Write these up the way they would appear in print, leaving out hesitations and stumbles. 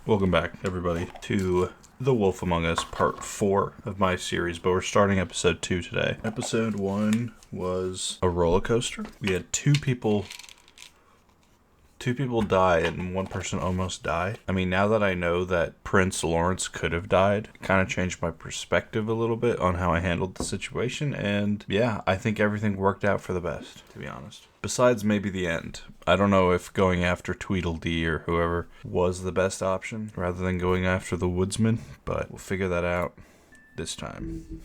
Welcome back, everybody, to The Wolf Among Us, part 4 of my series, but we're starting episode 2 today. Episode 1 was a roller coaster. We had two people die and one person almost die. I mean, now that I know that Prince Lawrence could have died, it kind of changed my perspective a little bit on how I handled the situation, and yeah, I think everything worked out for the best, to be honest. Besides maybe the end. I don't know if going after Tweedledee or whoever was the best option rather than going after the woodsman, but we'll figure that out this time.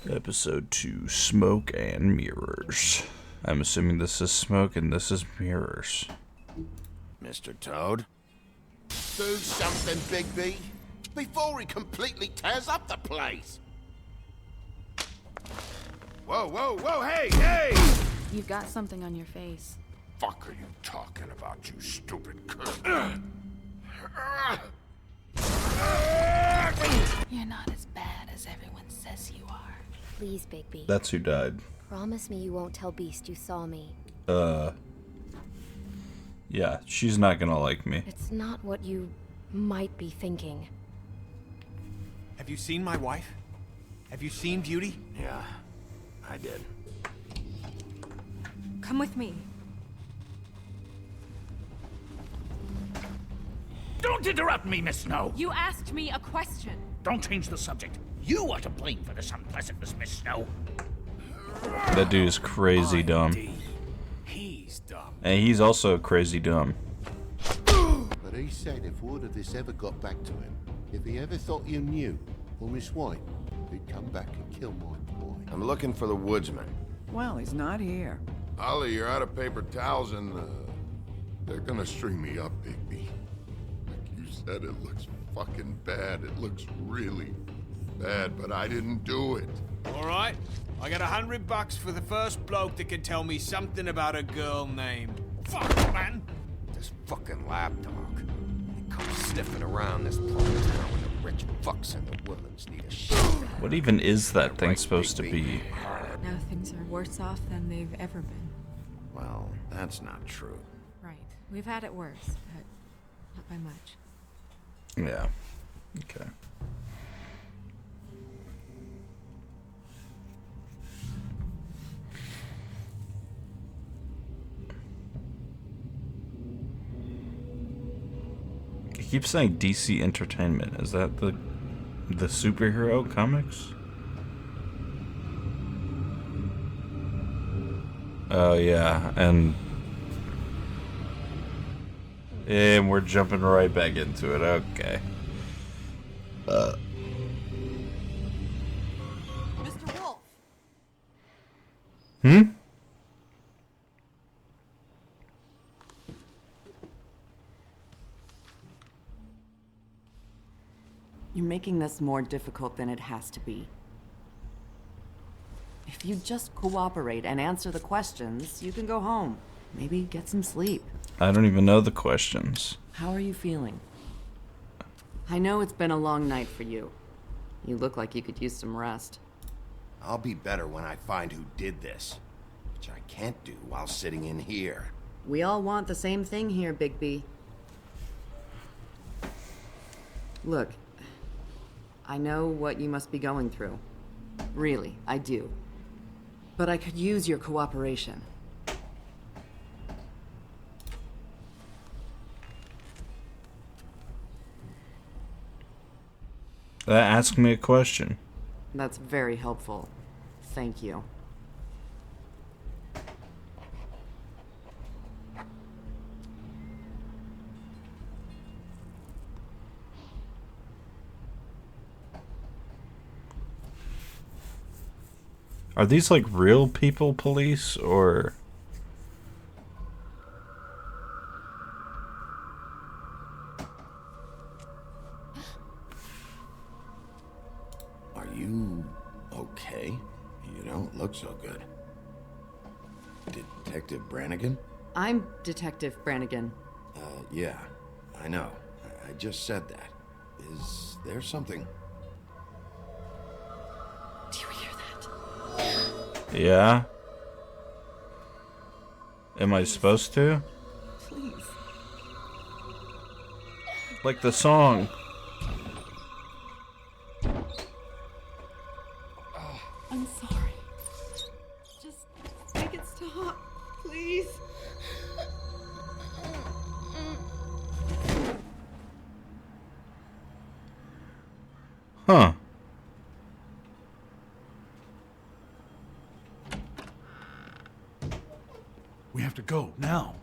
Episode 2, Smoke and Mirrors. I'm assuming this is smoke and this is mirrors. Mr. Toad? Do something, Bigby, before he completely tears up the place. Whoa, whoa, whoa, hey, hey! You've got something on your face. Fuck are you talking about, you stupid cunt? You're not as bad as everyone says you are. Please, Bigby. That's who died. Promise me you won't tell Beast you saw me. Yeah, she's not gonna like me. It's not what you might be thinking. Have you seen my wife? Have you seen Beauty? Yeah, I did. Come with me. Don't interrupt me, Miss Snow! You asked me a question. Don't change the subject. You are to blame for this unpleasantness, Miss Snow. That dude is crazy dumb. He's dumb. And he's also crazy dumb. But he said if word of this ever got back to him, if he ever thought you knew, or Miss White, he'd come back and kill my boy. I'm looking for the woodsman. Well, he's not here. Ollie, you're out of paper towels and, they're gonna string me up, Bigby. Like you said, it looks fucking bad. It looks really bad, but I didn't do it. All right, I got $100 for the first bloke that can tell me something about a girl named... Fuck, man! This fucking lapdog. He comes sniffing around this place now when the rich fucks and the woodlands need a shit. What even is that thing supposed to be? Now things are worse off than they've ever been. Well, that's not true. Right. We've had it worse, but not by much. Yeah. Okay. He keeps saying DC Entertainment. Is that the superhero comics? Oh yeah, and we're jumping right back into it. Okay. Mr. Wolf! Hmm? You're making this more difficult than it has to be. If you just cooperate and answer the questions, you can go home. Maybe get some sleep. I don't even know the questions. How are you feeling? I know it's been a long night for you. You look like you could use some rest. I'll be better when I find who did this, which I can't do while sitting in here. We all want the same thing here, Bigby. Look, I know what you must be going through. Really, I do. But I could use your cooperation. Ask me a question. That's very helpful. Thank you. Are these like real people police or... Are you okay? You don't look so good. Detective Brannigan? I'm Detective Brannigan. Yeah, I know. I just said that. Is there something? Do you hear that? Yeah? Am I supposed to? Please. Like the song. I'm sorry. Just make it stop, please. Huh. We have to go now.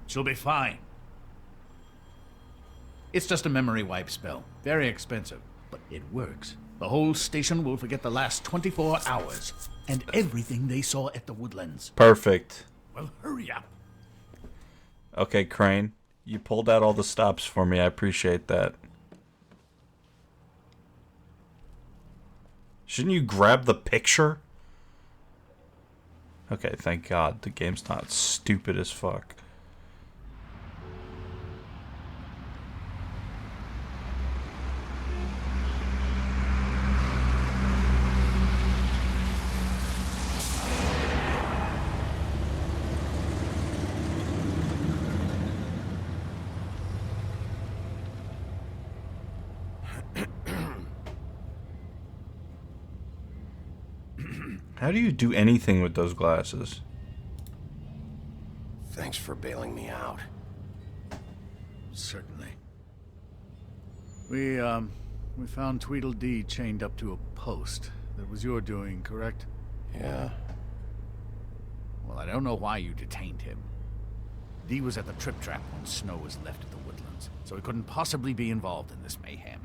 She'll be fine. It's just a memory wipe spell. Very expensive, but it works. The whole station will forget the last 24 hours and everything they saw at the Woodlands. Perfect. Well, hurry up. Okay, Crane. You pulled out all the stops for me. I appreciate that. Shouldn't you grab the picture? Okay, thank God. The game's not stupid as fuck. How do you do anything with those glasses? Thanks for bailing me out. Certainly. We found Tweedledee chained up to a post. That was your doing, correct? Yeah. Well, I don't know why you detained him. Dee was at the trip trap when Snow was left at the Woodlands, so he couldn't possibly be involved in this mayhem.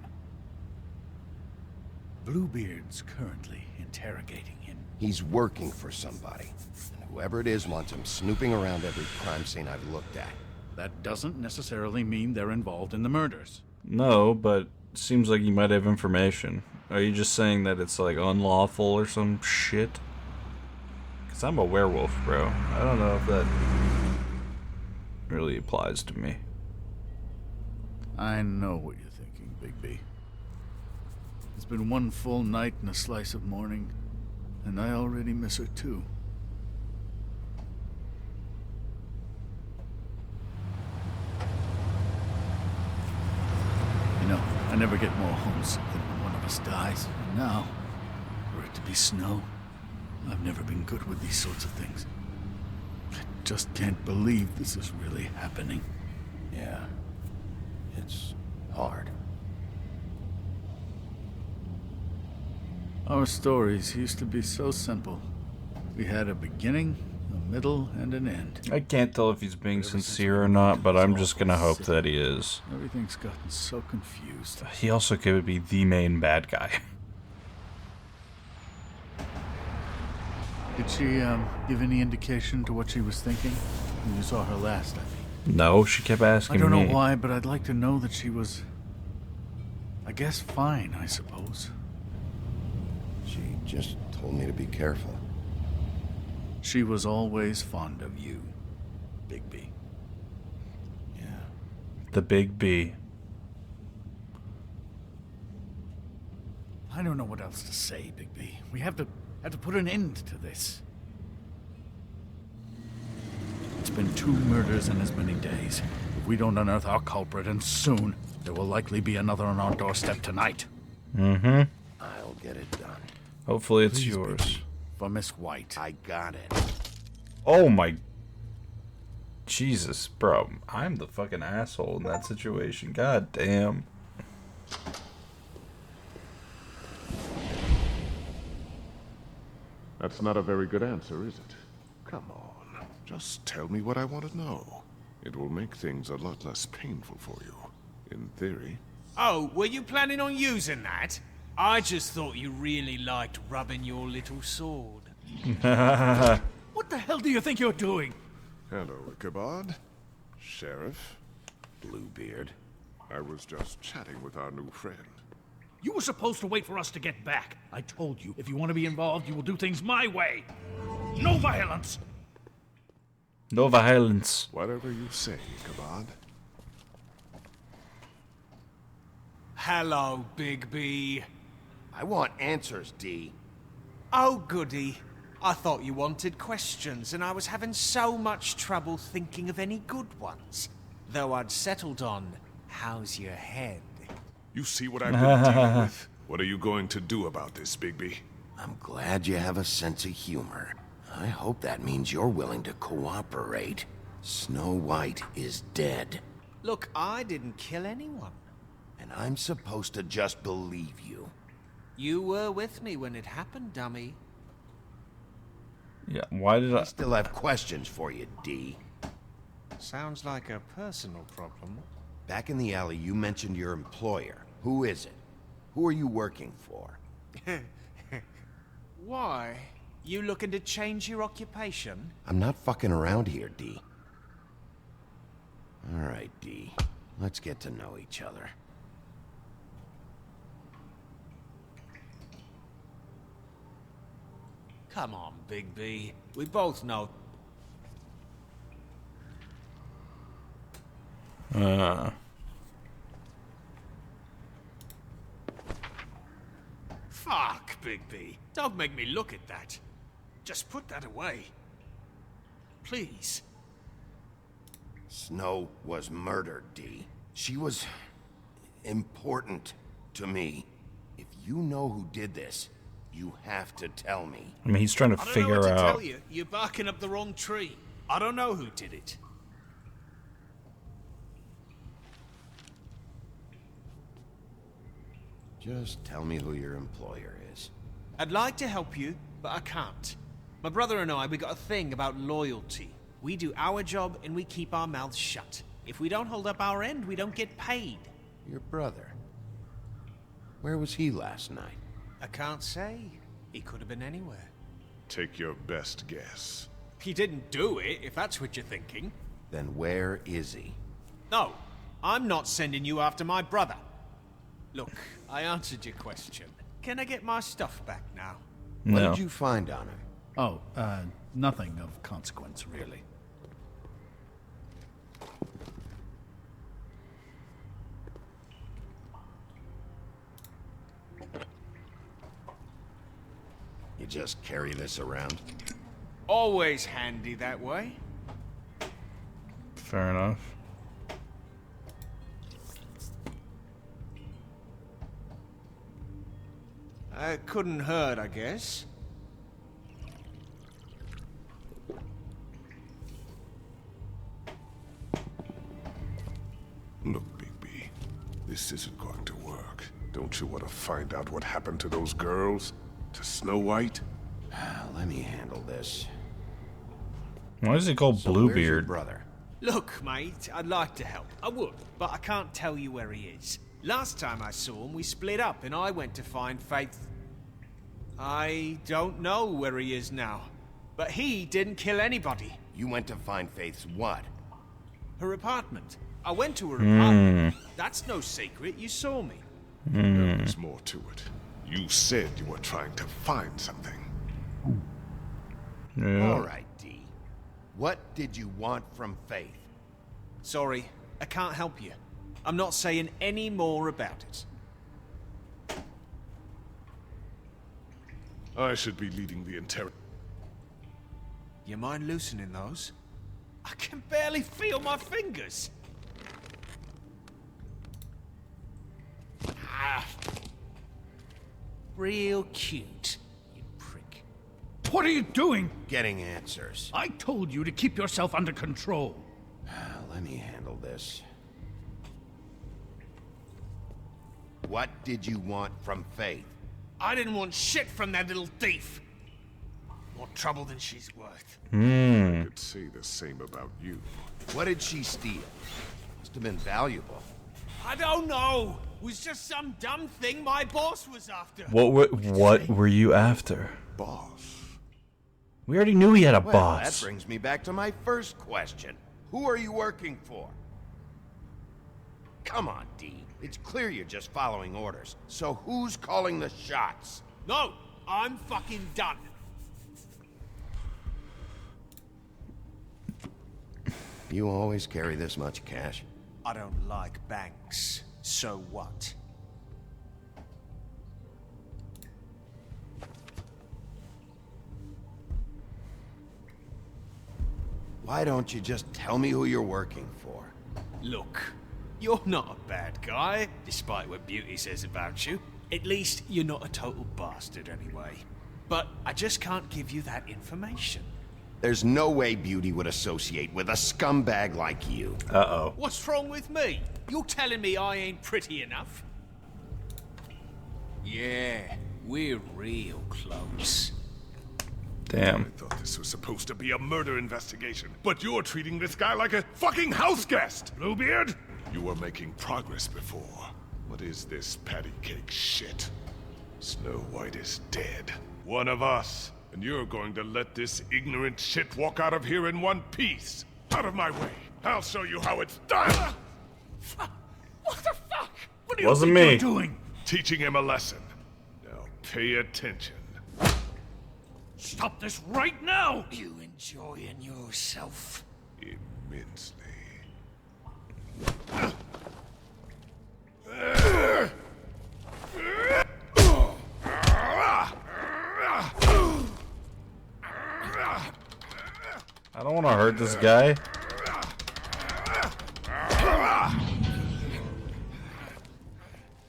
Bluebeard's currently interrogating him. He's working for somebody. And whoever it is wants him snooping around every crime scene I've looked at. That doesn't necessarily mean they're involved in the murders. No, but seems like you might have information. Are you just saying that it's like unlawful or some shit? Because I'm a werewolf, bro. I don't know if that really applies to me. I know what you're thinking, Bigby. It's been one full night and a slice of morning, and I already miss her too. You know, I never get more homesick than when one of us dies. And now, for it to be Snow, I've never been good with these sorts of things. I just can't believe this is really happening. Yeah. It's hard. Our stories used to be so simple. We had a beginning, a middle, and an end. I can't tell if he's being sincere or not, but I'm just gonna hope that he is. Everything's gotten so confused. He also could be the main bad guy. Did she, give any indication to what she was thinking? When you saw her last, I mean. No, she kept asking I don't me. know why, but I'd like to know that she was... I guess fine, I suppose. She just told me to be careful. She was always fond of you, Bigby. Yeah. The big B. I don't know what else to say, Bigby. We have to put an end to this. It's been 2 murders in as many days. If we don't unearth our culprit, and soon, there will likely be another on our doorstep tonight. Mm-hmm. I'll get it done. Hopefully it's Please, yours. Bigby, for Miss White. I got it. Oh my... Jesus, bro. I'm the fucking asshole in that situation. God damn. That's not a very good answer, is it? Come on. Just tell me what I want to know. It will make things a lot less painful for you. In theory. Oh, were you planning on using that? I just thought you really liked rubbing your little sword. What the hell do you think you're doing? Hello, Ichabod. Sheriff. Bluebeard. I was just chatting with our new friend. You were supposed to wait for us to get back. I told you, if you want to be involved, you will do things my way. No violence! No violence. Whatever you say, Ichabod. Hello, Big B. I want answers, D. Oh, goody. I thought you wanted questions, and I was having so much trouble thinking of any good ones. Though I'd settled on, how's your head? You see what I've been dealing with? What are you going to do about this, Bigby? I'm glad you have a sense of humor. I hope that means you're willing to cooperate. Snow White is dead. Look, I didn't kill anyone. And I'm supposed to just believe you. You were with me when it happened, dummy. Yeah, why did I I... still have questions for you, D. Sounds like a personal problem. Back in the alley, you mentioned your employer. Who is it? Who are you working for? Why? You looking to change your occupation? I'm not fucking around here, D. All right, D. Let's get to know each other. Come on, Big B. We both know. Fuck, Big B. Don't make me look at that. Just put that away. Please. Snow was murdered, D. She was important to me. If you know who did this, you have to tell me. I mean, he's trying to I don't know figure what to out... tell you. You're barking up the wrong tree. I don't know who did it. Just tell me who your employer is. I'd like to help you, but I can't. My brother and I, we got a thing about loyalty. We do our job and we keep our mouths shut. If we don't hold up our end, we don't get paid. Your brother. Where was he last night? I can't say. He could have been anywhere. Take your best guess. He didn't do it, if that's what you're thinking. Then where is he? No, I'm not sending you after my brother. Look, I answered your question. Can I get my stuff back now? What No. did you find on him? Oh, nothing of consequence, really. You just carry this around? Always handy that way. Fair enough. It couldn't hurt, I guess. Look, Bigby, this isn't going to work. Don't you want to find out what happened to those girls? To Snow White? Let me handle this. Why is it called So where's your Bluebeard? brother? Look, mate, I'd like to help. I would, but I can't tell you where he is. Last time I saw him, we split up and I went to find Faith. I don't know where he is now, but he didn't kill anybody. You went to find Faith's what? Her apartment. I went to her apartment. That's no secret, you saw me. There's more to it. You said you were trying to find something. Yeah. All right, D. What did you want from Faith? Sorry, I can't help you. I'm not saying any more about it. I should be leading the interrogation. You mind loosening those? I can barely feel my fingers. Ah. Real cute, you prick. What are you doing? Getting answers. I told you to keep yourself under control. Let me handle this. What did you want from Faith? I didn't want shit from that little thief. More trouble than she's worth. I could say the same about you. What did she steal? Must have been valuable. I don't know. It was just some dumb thing my boss was after. What were you after? Boss. We already knew he had a Well, boss. that brings me back to my first question. Who are you working for? Come on, D. It's clear you're just following orders. So who's calling the shots? No, I'm fucking done. You always carry this much cash? I don't like banks. So what? Why don't you just tell me who you're working for? Look, you're not a bad guy, despite what Beauty says about you. At least, you're not a total bastard anyway. But I just can't give you that information. There's no way Beauty would associate with a scumbag like you. Uh-oh. What's wrong with me? You're telling me I ain't pretty enough? Yeah, we're real close. Damn. I thought this was supposed to be a murder investigation, but you're treating this guy like a fucking house guest, Bluebeard! You were making progress before. What is this patty cake shit? Snow White is dead. One of us. And you're going to let this ignorant shit walk out of here in one piece. Out of my way. I'll show you how it's done. What the fuck? What do you Wasn't think me. you're doing? Teaching him a lesson. Now pay attention. Stop this right now! You enjoying yourself? Immensely. I don't want to hurt this guy.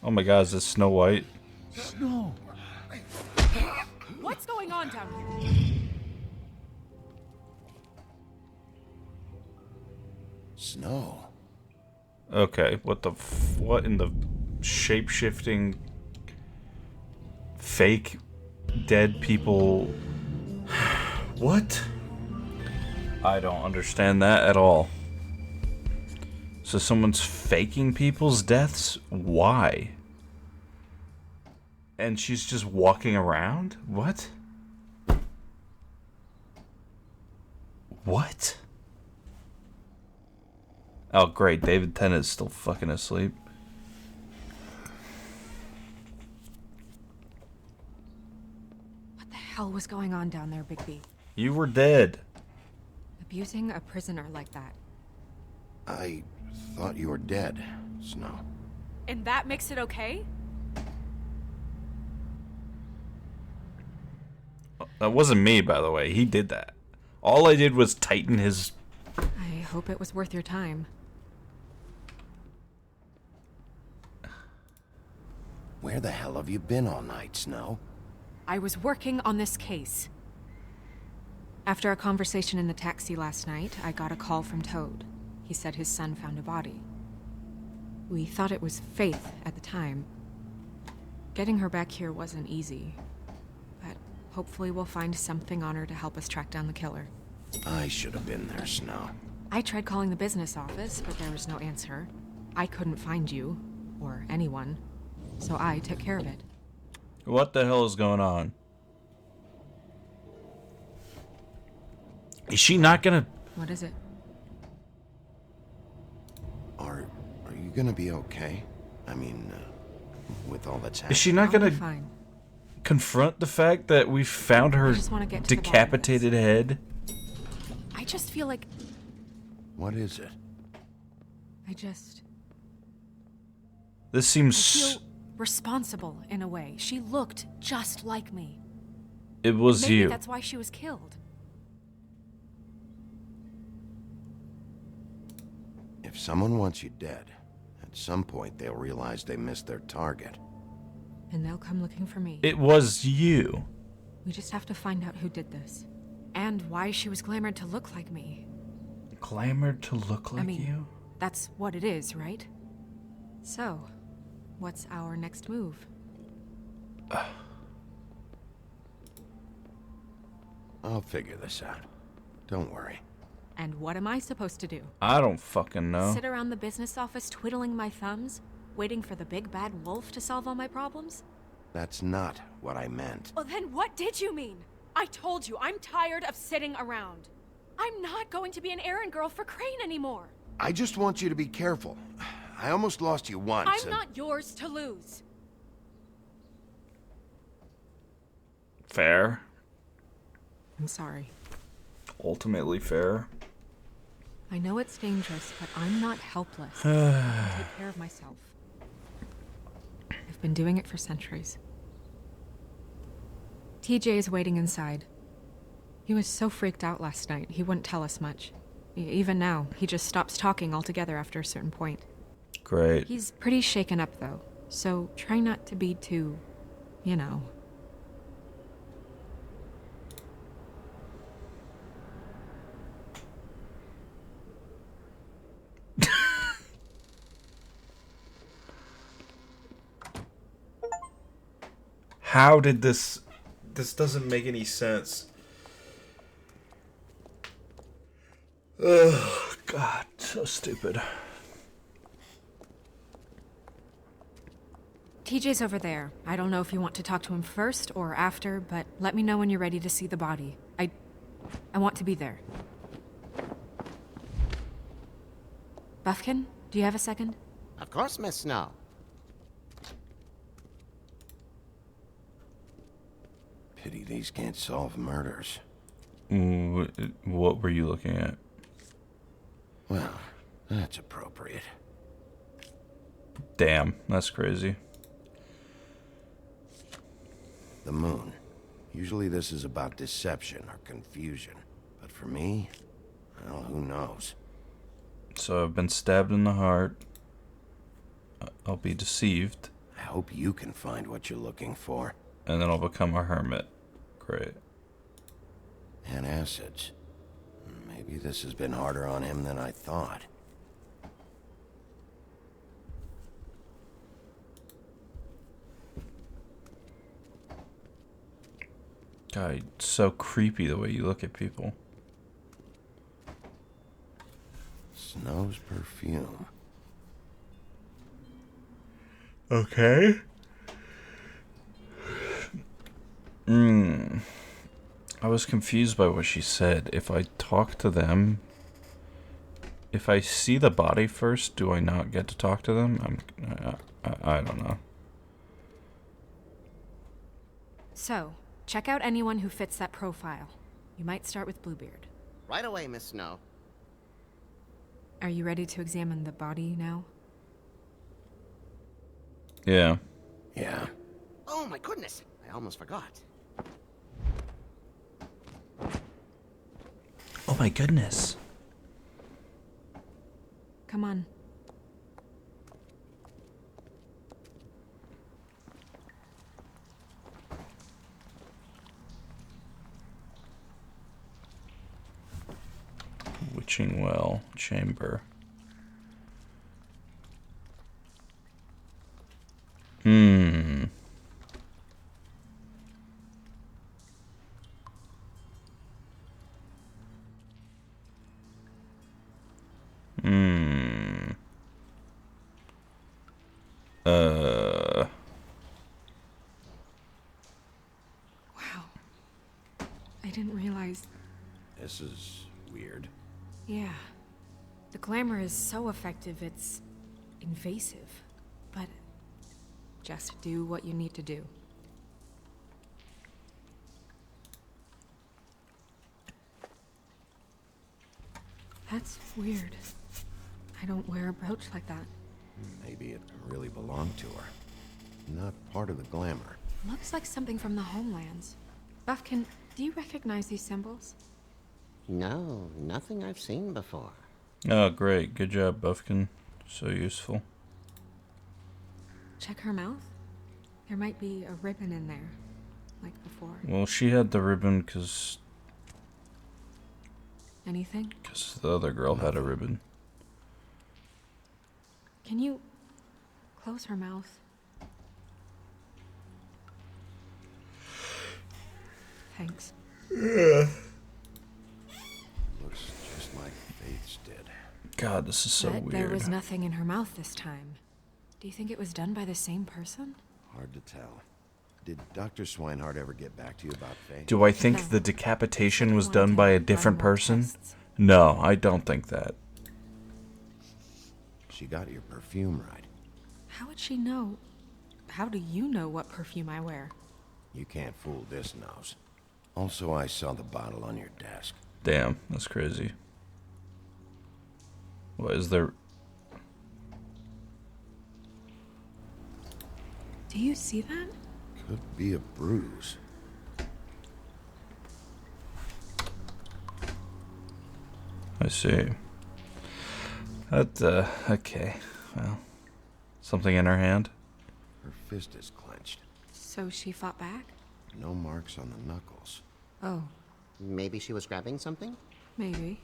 Oh my god, is this Snow White? Snow. What's going on down here? Snow. Okay, what in the shape-shifting fake dead people? What? I don't understand that at all. So someone's faking people's deaths? Why? And she's just walking around? What? What? Oh, great. David Tennant's still fucking asleep. What the hell was going on down there, Bigby? You were dead. Abusing a prisoner like that. I thought you were dead, Snow. And that makes it okay? That wasn't me, by the way. He did that. All I did was tighten his... I hope it was worth your time. Where the hell have you been all night, Snow? I was working on this case. After a conversation in the taxi last night, I got a call from Toad. He said his son found a body. We thought it was Faith at the time. Getting her back here wasn't easy, but hopefully we'll find something on her to help us track down the killer. I should have been there, Snow. I tried calling the business office, but there was no answer. I couldn't find you, or anyone, so I took care of it. What the hell is going on? Is she not gonna... What is it? Are you gonna be okay? I mean, with all that's happening. Is she not I'll gonna be fine. confront the fact that we found her I just wanna get to the bottom of decapitated this. head? I just feel like... What is it? This I seems... feel responsible in a way. She looked just like me. It was Maybe you. that's why she was killed. If someone wants you dead, at some point they'll realize they missed their target. And they'll come looking for me. It was you. We just have to find out who did this. And why she was glamored to look like me. Glamored to look like I mean, you? that's what it is, right? So, what's our next move? I'll figure this out. Don't worry. And what am I supposed to do? I don't fucking know. Sit around the business office twiddling my thumbs, waiting for the big bad wolf to solve all my problems? That's not what I meant. Well, then what did you mean? I told you, I'm tired of sitting around. I'm not going to be an errand girl for Crane anymore. I just want you to be careful. I almost lost you once. I'm not yours to lose. Fair. I'm sorry. Ultimately fair. I know it's dangerous, but I'm not helpless. I can take care of myself. I've been doing it for centuries. TJ is waiting inside. He was so freaked out last night, he wouldn't tell us much. Even now, he just stops talking altogether after a certain point. Great. He's pretty shaken up, though, so try not to be too, you know. How did this doesn't make any sense. Ugh, God, so stupid. TJ's over there. I don't know if you want to talk to him first or after, but let me know when you're ready to see the body. I want to be there. Buffkin, do you have a second? Of course, Miss Snow. Pity these can't solve murders. What were you looking at? Well, that's appropriate. Damn, that's crazy. The moon. Usually this is about deception or confusion. But for me, well, who knows? So I've been stabbed in the heart. I'll be deceived. I hope you can find what you're looking for. And then I'll become a hermit. Great. And acids. Maybe this has been harder on him than I thought. God, it's so creepy the way you look at people. Snow's perfume. Okay. I was confused by what she said. If I talk to them, if I see the body first, do I not get to talk to them? I don't know. So, check out anyone who fits that profile. You might start with Bluebeard. Right away, Miss Snow. Are you ready to examine the body now? Yeah. Yeah. Oh my goodness, I almost forgot. Oh my goodness. Come on. Witching Well Chamber. Wow. I didn't realize. This is weird. Yeah. The glamour is so effective, it's invasive. But just do what you need to do. That's weird. I don't wear a brooch like that. Maybe it really belonged to her. Not part of the glamour. Looks like something from the homelands. Buffkin, do you recognize these symbols? No, nothing I've seen before. Oh, great. Good job, Buffkin. So useful. Check her mouth. There might be a ribbon in there, like before. Well, she had the ribbon because Anything? the other girl had a ribbon. Can you close her mouth? Thanks. Looks just like Faith's did. God, this is so But weird. there was nothing in her mouth this time. Do you think it was done by the same person? Hard to tell. Did Dr. Swinehart ever get back to you about Faith? Do I think No. the decapitation was Wanted done to by a run different more person? tests. No, I don't think that. She got your perfume right. How would she know? How do you know what perfume I wear? You can't fool this nose. Also, I saw the bottle on your desk. Damn, that's crazy. What is there? Do you see that? Could be a bruise. I see. That, okay. Well, something in her hand? Her fist is clenched. So she fought back? No marks on the knuckles. Oh, Maybe she was grabbing something? maybe.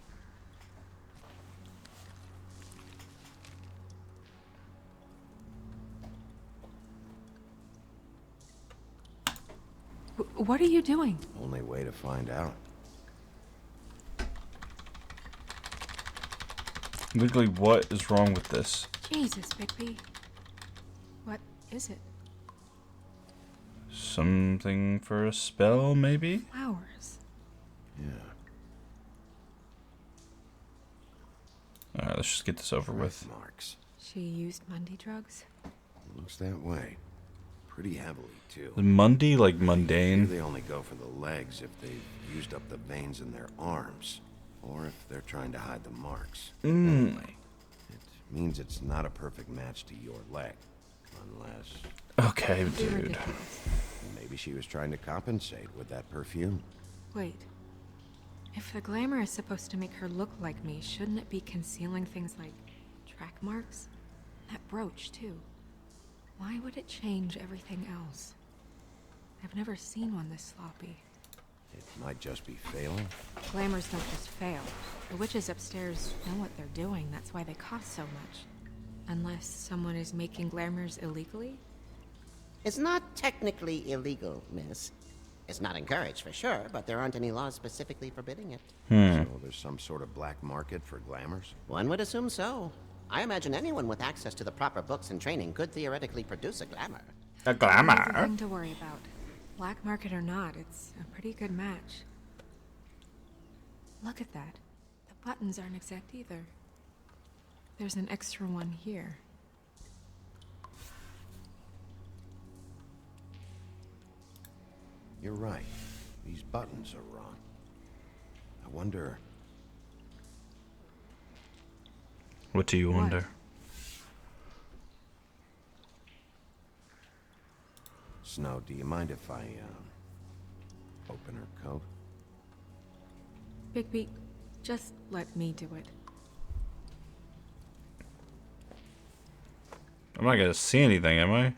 What are you doing? Only way to find out. Literally, what is wrong with this? Jesus, Wippy. What is it? Something for a spell, maybe? Flowers. Yeah. Alright, let's just get this over with. Marks. She used Mundy drugs? Looks that way. Pretty heavily, too. Is Mundy like Maybe mundane? they only go for the legs if they've used up the veins in their arms. Or if they're trying to hide the marks. Anyway, it means it's not a perfect match to your leg. Unless... Okay, Be dude. ridiculous. maybe she was trying to compensate with that perfume. Wait. If the glamour is supposed to make her look like me, shouldn't it be concealing things like track marks? That brooch, too. Why would it change everything else? I've never seen one this sloppy. It might just be failing. Glamours don't just fail. The witches upstairs know what they're doing. That's why they cost so much. Unless someone is making glamours illegally? It's not technically illegal, miss. It's not encouraged for sure, but there aren't any laws specifically forbidding it. So there's some sort of black market for glamours? One would assume so. I imagine anyone with access to the proper books and training could theoretically produce a glamour. A Another glamour? thing to worry about. Black market or not, it's a pretty good match. Look at that. The buttons aren't exact either. There's an extra one here. You're right. These buttons are wrong. I wonder... What do you What? wonder? Snow, do you mind if I, open her coat? Bigby, just let me do it. I'm not gonna see anything, am I?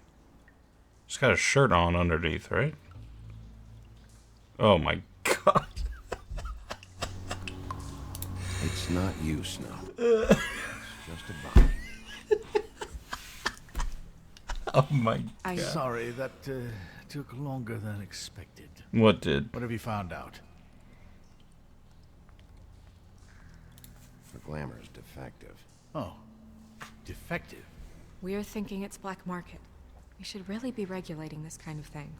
Just got a shirt on underneath, right? Oh my god. It's not you, Snow. It's just a body. Oh my I Sorry, that took longer than expected. What did? What have you found out? The glamour's defective. Oh, defective. We're thinking it's black market. We should really be regulating this kind of thing.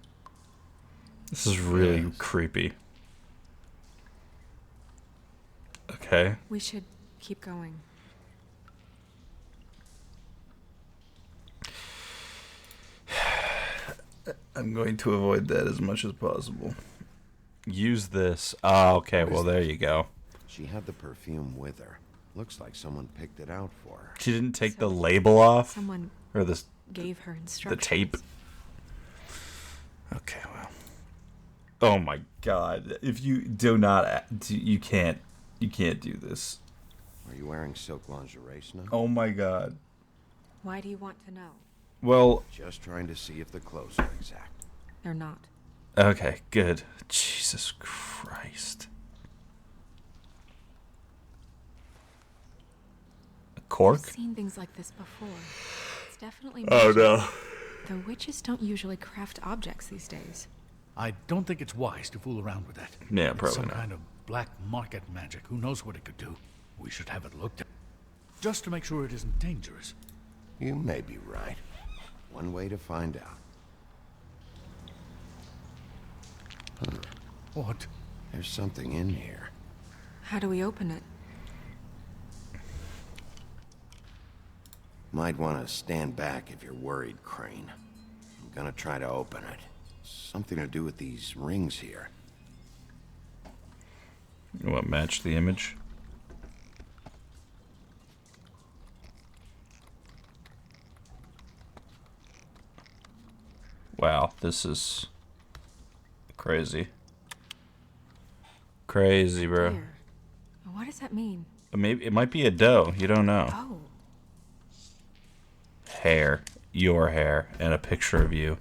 This is really Yes. creepy. Okay. We should keep going. I'm going to avoid that as much as possible. Use this. Ah, okay. Well, there you go. She had the perfume with her. Looks like someone picked it out for her. She didn't take the So, label off? Someone Or this, gave her the instructions. tape? Okay, well. Oh my god. If you do not, you can't do this. Are you wearing silk lingerie, Snow? Oh my god. Why do you want to know? Well, Just trying to see if the clothes are exact. They're not. okay, good. Jesus Christ. A cork? I've seen things like this before. It's definitely Oh magic. no. The witches don't usually craft objects these days. I don't think it's wise to fool around with that. Yeah, It's probably some not. kind of black market magic. Who knows what it could do? We should have it looked at. Just to make sure it isn't dangerous. You may be right. One way to find out. What? There's something in here. How do we open it? Might want to stand back if you're worried, Crane. I'm gonna try to open it. Something to do with these rings here. What, match the image? Wow, this is crazy. Crazy, bro. Here. What does that mean? Maybe it might be a doe. You don't know. Oh. Hair. Your hair. And a picture of you.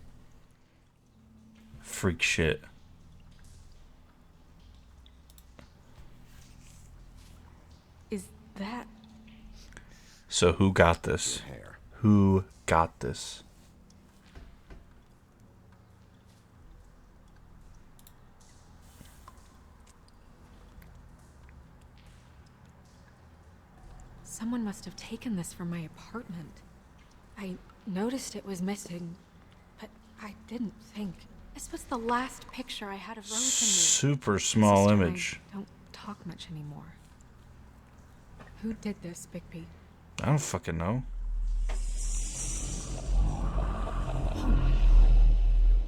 Freak shit. Is that... So who got this? Hair. Who got this? Someone must have taken this from my apartment. I noticed it was missing, but I didn't think. This was the last picture I had of Rose and me. Super small Sister and I image. don't talk much anymore. Who did this, Bigby? I don't fucking know.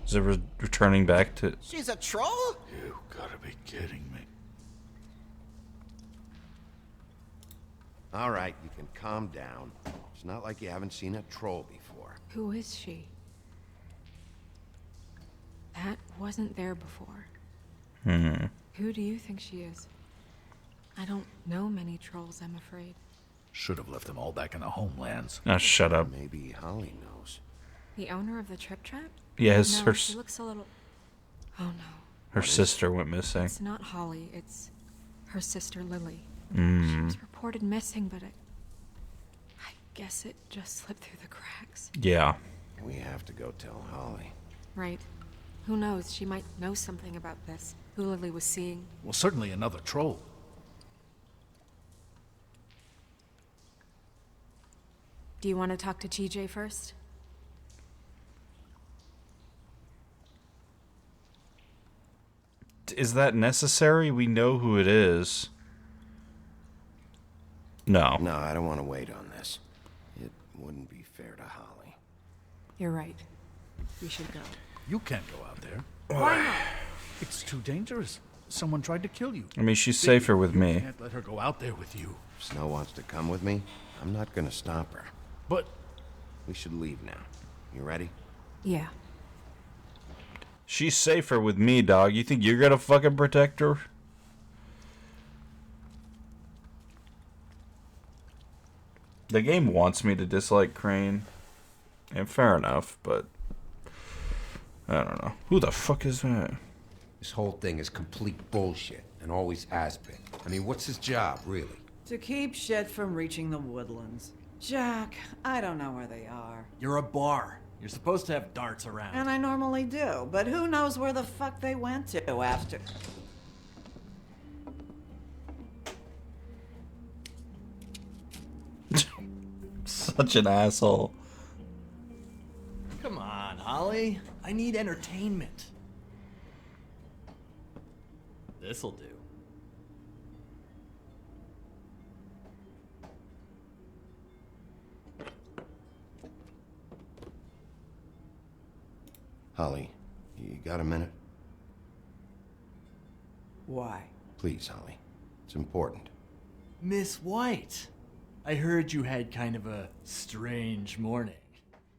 Is it returning back to... She's a troll? You gotta be kidding me. All right, you can calm down. It's not like you haven't seen a troll before. Who is she? That wasn't there before. Who do you think she is? I don't know many trolls, I'm afraid. Should have left them all back in the homelands. Oh, shut up. Maybe Holly knows. The owner of the Trip Trap? Yes, No, her she looks a little... Oh no. her sister went missing. It's not Holly, it's her sister Lily. She Mm. was reported missing, but I guess it just slipped through the cracks. Yeah. We have to go tell Holly. Right. Who knows? She might know something about this. Who Lily was seeing. Well, certainly another troll. Do you want to talk to TJ first? Is that necessary? We know who it is. No. No, I don't want to wait on this. It wouldn't be fair to Holly. You're right. We should go. You can't go out there. Why not? It's too dangerous. Someone tried to kill you. I mean, she's safer with me. Can't let her go out there with you. If Snow wants to come with me, I'm not going to stop her. But We should leave now. You ready? Yeah. She's safer with me, dog. You think you're gonna fucking protect her? The game wants me to dislike Crane. And fair enough, but... I don't know. Who the fuck is that? This whole thing is complete bullshit, and always has been. I mean, what's his job, really? To keep shit from reaching the woodlands. Jack, I don't know where they are. You're a bar. You're supposed to have darts around. And I normally do, but who knows where the fuck they went to after... Such an asshole. Come on, Holly. I need entertainment. This'll do. Holly, you got a minute? Why? Please, Holly. It's important. Miss White, I heard you had kind of a strange morning.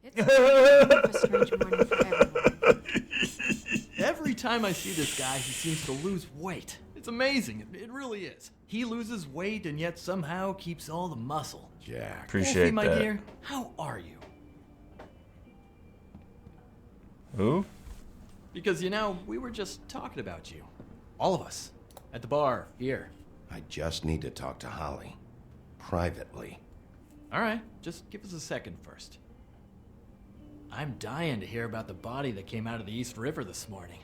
It's a strange morning for everyone. Every time I see this guy, he seems to lose weight. It's amazing. It really is. He loses weight and yet somehow keeps all the muscle. Jack. Appreciate Wolfie, my that. dear, how are you? Who? Because, you know, we were just talking about you. All of us. At the bar, here. I just need to talk to Holly. Privately. All right, just give us a second first. I'm dying to hear about the body that came out of the East River this morning.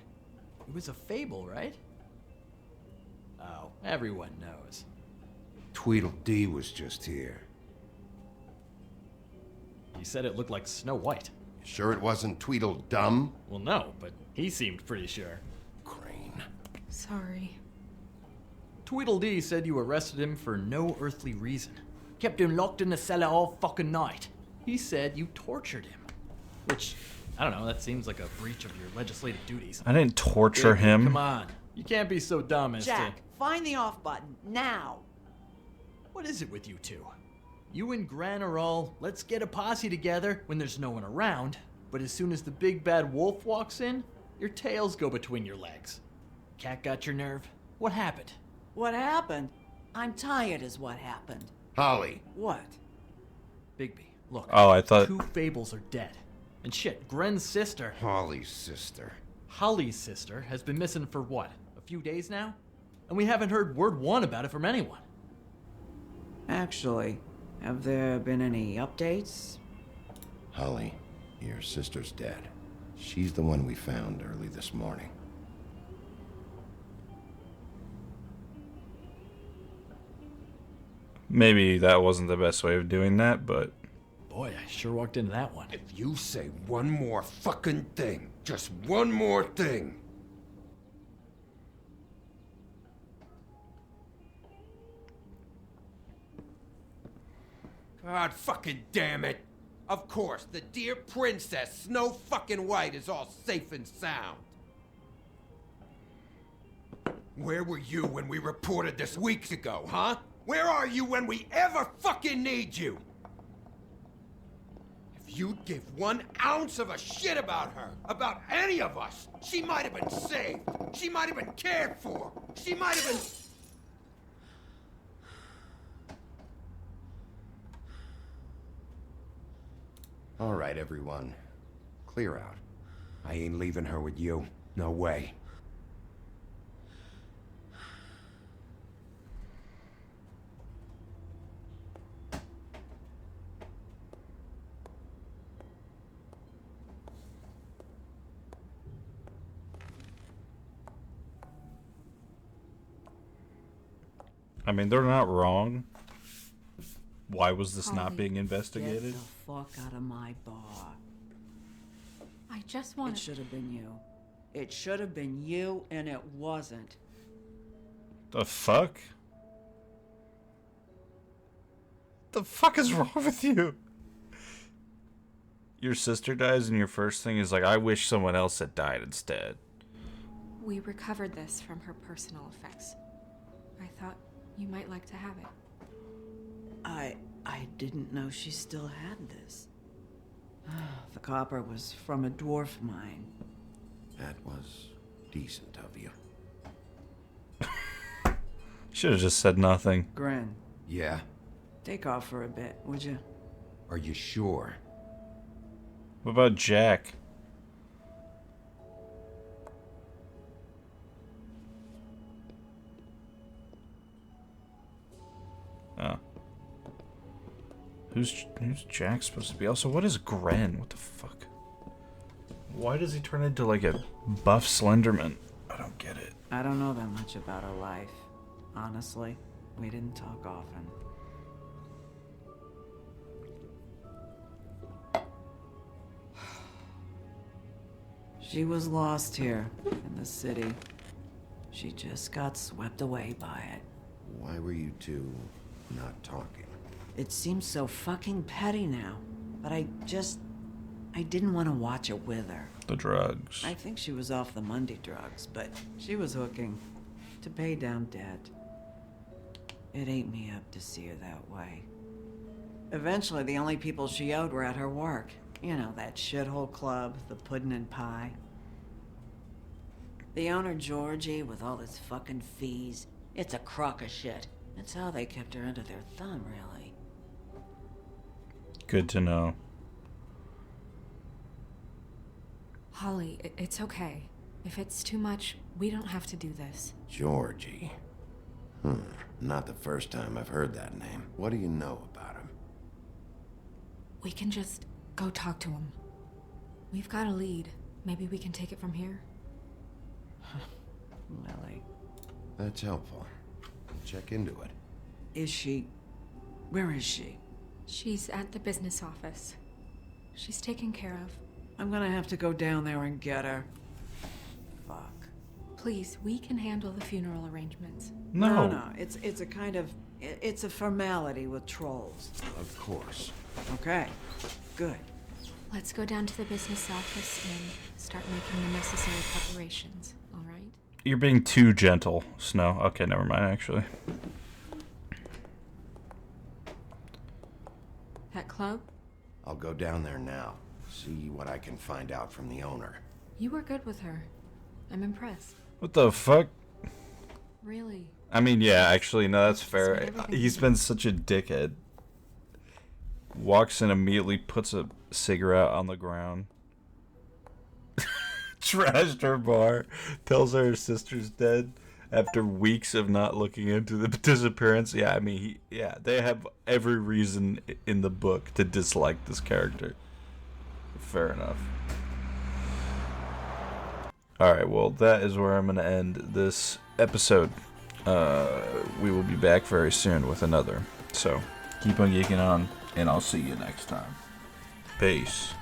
It was a fable, right? Oh, everyone knows. Tweedledee was just here. He said it looked like Snow White. Sure it wasn't Tweedledum? Well, no, but he seemed pretty sure. Crane. Sorry. Tweedledee said you arrested him for no earthly reason. Kept him locked in the cellar all fucking night. He said you tortured him. Which, I don't know, that seems like a breach of your legislative duties. I didn't torture Baby, him. Come on. You can't be so dumb as Jack, to... find the off button, now! What is it with you two? You and Gran are all, let's get a posse together when there's no one around, but as soon as the big bad wolf walks in, your tails go between your legs. Cat got your nerve? What happened? What happened? I'm tired is what happened. Holly. What? Bigby, look. Oh, I thought... 2 Fables are dead. And shit, Gren's sister... Holly's sister. Holly's sister has been missing for what? A few days now? And we haven't heard word one about it from anyone. Actually, have there been any updates? Holly, your sister's dead. She's the one we found early this morning. Maybe that wasn't the best way of doing that, but... Boy, I sure walked into that one. If you say one more fucking thing, just one more thing. God fucking damn it. Of course, the dear princess, Snow fucking White, is all safe and sound. Where were you when we reported this weeks ago, huh? Where are you when we ever fucking need you? If you'd give 1 ounce of a shit about her, about any of us, she might have been saved. She might have been cared for. She might have been... All right, everyone. Clear out. I ain't leaving her with you. No way. I mean, they're not wrong. Why was this not Holly, being investigated? Get the fuck out of my bar. I just want It should have been you. It should have been you, and it wasn't. The fuck? The fuck is wrong with you? Your sister dies and your first thing is like, I wish someone else had died instead. We recovered this from her personal effects. I thought you might like to have it. I didn't know she still had this. The copper was from a dwarf mine. That was decent of you. Should have just said nothing. Gren, Yeah? take off for a bit, would you? Are you sure? What about Jack? Oh. Who's Jack supposed to be? Also, what is Gren? What the fuck? Why does he turn into like a buff Slenderman? I don't get it. I don't know that much about her life. Honestly, we didn't talk often. She was lost here in the city. She just got swept away by it. Why were you two not talking? It seems so fucking petty now, but I didn't want to watch it with her. The drugs. I think she was off the Monday drugs, but she was hooking to pay down debt. It ate me up to see her that way. Eventually, the only people she owed were at her work. You know, that shithole club, the Puddin' and Pie. The owner, Georgie, with all his fucking fees, it's a crock of shit. That's how they kept her under their thumb, really. Good to know. Holly, it's okay. If it's too much, we don't have to do this. Georgie. Not the first time I've heard that name. What do you know about him? We can just go talk to him. We've got a lead. Maybe we can take it from here. Lily. That's helpful. Check into it. Is she... Where is she? She's at the business office. She's taken care of. I'm gonna have to go down there and get her. Fuck. Please, we can handle the funeral arrangements. No. It's a kind of... It's a formality with trolls. Of course. Okay. Good. Let's go down to the business office and start making the necessary preparations, all right? You're being too gentle, Snow. Okay, never mind, actually. That club? I'll go down there now. See what I can find out from the owner. You were good with her. I'm impressed. What the fuck? Really? I mean, yeah, actually, no, that's fair. He's been such a dickhead. Walks in, immediately puts a cigarette on the ground. Trashed her bar. Tells her sister's dead after weeks of not looking into the disappearance. Yeah, I mean, they have every reason in the book to dislike this character. Fair enough. Alright, well, that is where I'm going to end this episode. We will be back very soon with another. So, keep on geeking on, and I'll see you next time. Peace.